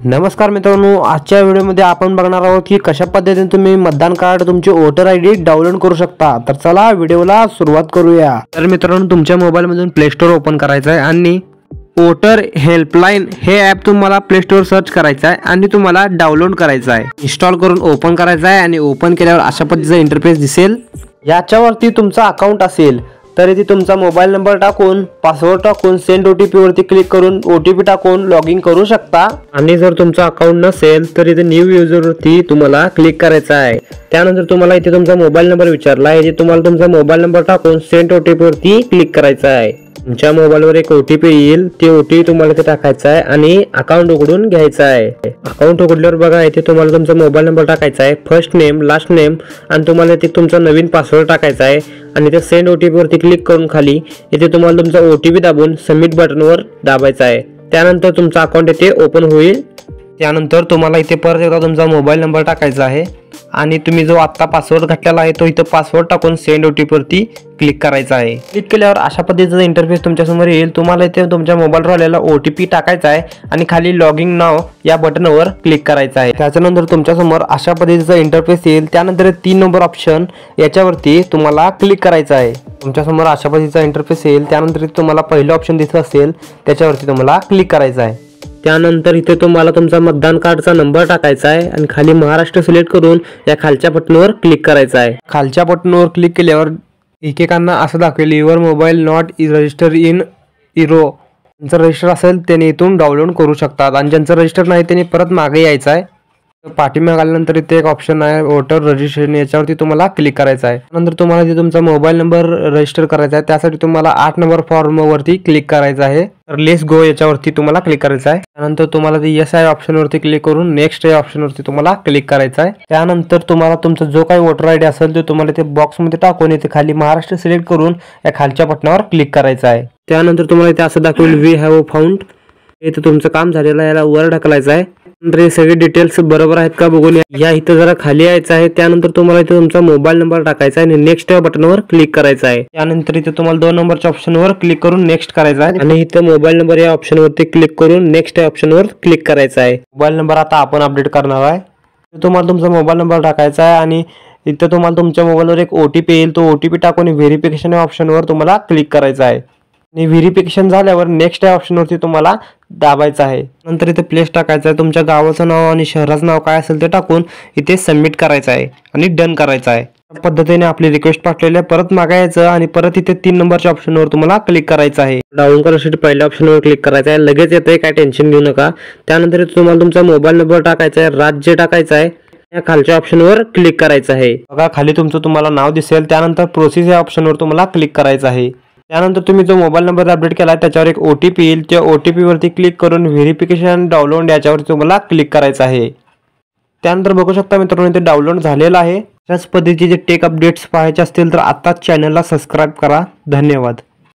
नमस्कार मित्रांनो, आजच्या व्हिडिओमध्ये आपण बघणार आहोत की कशा पद्धतीने तुम्ही मतदान कार्ड तुमचे वोटर आयडी डाउनलोड करू शकता। तर चला व्हिडिओला सुरुवात करूया। तर मित्रांनो, तुमच्या मोबाईल मधून प्ले स्टोर ओपन करायचं आहे आणि वोटर हेल्पलाइन हे ॲप तुम्हाला प्ले स्टोर सर्च करायचं आहे आणि तुम्हाला डाउनलोड करायचं आहे। इन्स्टॉल करून ओपन करायचं आहे आणि ओपन केल्यावर अशा पद्धतीचा इंटरफेस दिसेल। याच्यावरती तुमचा अकाउंट असेल तर इथे तुमचा मोबाईल नंबर टाकून पासवर्ड टाकून सेंड ओटीपी वरती क्लिक करून ओटीपी टाकून लॉग इन करू शकता। आणि जर तुमचा अकाउंट नसेल तर इथे न्यू युजर वरती तुम्हाला क्लिक करायचं आहे। त्यानंतर तुम्हाला इथे तुमचा मोबाईल नंबर विचारला आहे, इथे तुम्हाला तुमचा मोबाईल नंबर टाकून सेंड ओटीपी वरती क्लिक करायचं आहे। तुमच्या मोबाईलवर एक ओटीपी येईल, ते ओटीपी तुम्हाला इथे टाकायचा आहे आणि अकाउंट उघडून घ्यायचं आहे। अकाउंट उघडल्यावर बघा इथे तुम्हाला तुमचा मोबाईल नंबर टाकायचा आहे, फर्स्ट नेम लास्ट नेम, आणि तुम्हाला इथे तुमचा नवीन पासवर्ड टाकायचा आहे आणि इथे सेंड ओटीपी वरती क्लिक करून खाली इथे तुम्हाला तुमचा ओटीपी दाबून सबमिट बटनवर दाबायचा आहे। त्यानंतर तुमचा अकाउंट इथे ओपन होईल। त्यानंतर तुम्हाला इथे परत एकदा तुमचा मोबाईल नंबर टाकायचा आहे आणि तुम्ही जो आता पासवर्ड घातलेला आहे तो इथे पासवर्ड टाकून सेंड ओटीपी वरती क्लिक करायचा आहे। क्लिक केल्यावर अशा पद्धतीचा इंटरफेस तुमच्या समोर येईल। तुम्हाला इथे तुमच्या मोबाईलवर आलेला ओटीपी टाकायचा आहे आणि खाली लॉगिंग नाव या बटनवर क्लिक करायचं आहे। त्याच्यानंतर तुमच्या समोर अशा पद्धतीचा इंटरफेस येईल। त्यानंतर 3 नंबर ऑप्शन याच्यावरती तुम्हाला क्लिक करायचं आहे। तुमच्या समोर अशा पद्धतीचा इंटरफेस येईल। त्यानंतर तुम्हाला पहिलं ऑप्शन दिसत असेल त्याच्यावरती तुम्हाला क्लिक करायचं आहे। त्यानंतर इथे तुम्हाला तुमचा मतदान कार्डचा नंबर टाकायचा आहे आणि खाली महाराष्ट्र सिलेक्ट करून या खालच्या बटनवर क्लिक करायचं आहे। खालच्या बटनवर क्लिक केल्यावर एकेकांना असं दाखवेल your mobile not register in ERO. ज्यांचं रजिस्टर असेल त्याने इथून डाउनलोड करू शकतात आणि ज्यांचं रजिस्टर नाही त्यांनी परत मागे यायचं आहे। पाठीमागे आल्यानंतर इथे एक ऑप्शन आहे वोटर रजिस्ट्रेशन, याच्यावरती तुम्हाला क्लिक करायचं आहे। नंतर तुम्हाला इथे तुमचा मोबाईल नंबर रजिस्टर करायचा आहे, त्यासाठी तुम्हाला 8 नंबर फॉर्म वरती क्लिक करायचं आहे। तर लेट्स गो याच्यावरती तुम्हाला क्लिक करायचं आहे। त्यानंतर तुम्हाला ते येस आहे ऑप्शन वरती क्लिक करून नेक्स्ट या ऑप्शन वरती तुम्हाला क्लिक करायचं आहे। त्यानंतर तुम्हाला तुमचा जो काही वोटर आयडी असेल तो तुम्हाला इथे बॉक्स मध्ये टाकून इथे खाली महाराष्ट्र सिलेक्ट करून या खालच्या बटनावर क्लिक करायचं आहे। त्यानंतर तुम्हाला इथे असं दाखवेल वी हॅव फाउंड, इथे तुमचं काम झालेलं आहे, याला वर ढकलायचं आहे। हे सगळे डिटेल्स बरोबर आहेत का बघून या इथं जरा खाली यायचं आहे। त्यानंतर तुम्हाला इथे तुमचा मोबाईल नंबर टाकायचा आहे आणि नेक्स्ट या बटनवर क्लिक करायचं आहे। त्यानंतर इथे तुम्हाला 2 नंबरच्या ऑप्शनवर क्लिक करून नेक्स्ट करायचं आहे आणि इथे मोबाईल नंबर या ऑप्शनवरती क्लिक करून नेक्स्ट या ऑप्शनवर क्लिक करायचं आहे। मोबाईल नंबर आता आपण अपडेट करणार आहे। तुम्हाला तुमचा मोबाईल नंबर टाकायचा आहे आणि इथे तुम्हाला तुमच्या मोबाईलवर एक ओटीपी येईल, तो ओटीपी टाकून व्हेरिफिकेशन या ऑप्शनवर तुम्हाला क्लिक करायचं आहे आणि व्हेरिफिकेशन झाल्यावर नेक्स्ट या ऑप्शनवरती तुम्हाला दाबायचं आहे। नंतर इथे प्लेस टाकायचं आहे, तुमच्या गावाचं नाव आणि शहराचं नाव काय असेल ते टाकून इथे सबमिट करायचं आहे आणि डन करायचं आहे। त्या पद्धतीने आपली रिक्वेस्ट पाठवलेली परत मागायचं आणि परत इथे 3 नंबरच्या ऑप्शनवर तुम्हाला क्लिक करायचं आहे। डाउनलोड करण्यासाठी पहिल्या ऑप्शनवर क्लिक करायचं आहे, लगेच येतंय, काय टेन्शन घेऊ नका। त्यानंतर इथे तुम्हाला तुमचा मोबाईल नंबर टाकायचा आहे, राज्य टाकायचं आहे, या खालच्या ऑप्शनवर क्लिक करायचं आहे। बघा खाली तुमचं तुम्हाला नाव दिसेल। त्यानंतर प्रोसेस या ऑप्शनवर तुम्हाला क्लिक करायचं आहे। त्यानंतर तुम्ही जो मोबाईल नंबर अपडेट केला त्याच्यावर एक ओटीपी येईल, त्या ओटीपी वरती क्लिक करून व्हेरिफिकेशन डाउनलोड याच्यावरती तुम्हाला क्लिक करायचं आहे। त्यानंतर बघू शकता मित्रांनो इथे डाउनलोड झालेलं आहे। त्याच पद्धतीचे टेक अपडेट्स पाहायचे असतील तर आताच चॅनलला सबस्क्राईब करा। धन्यवाद।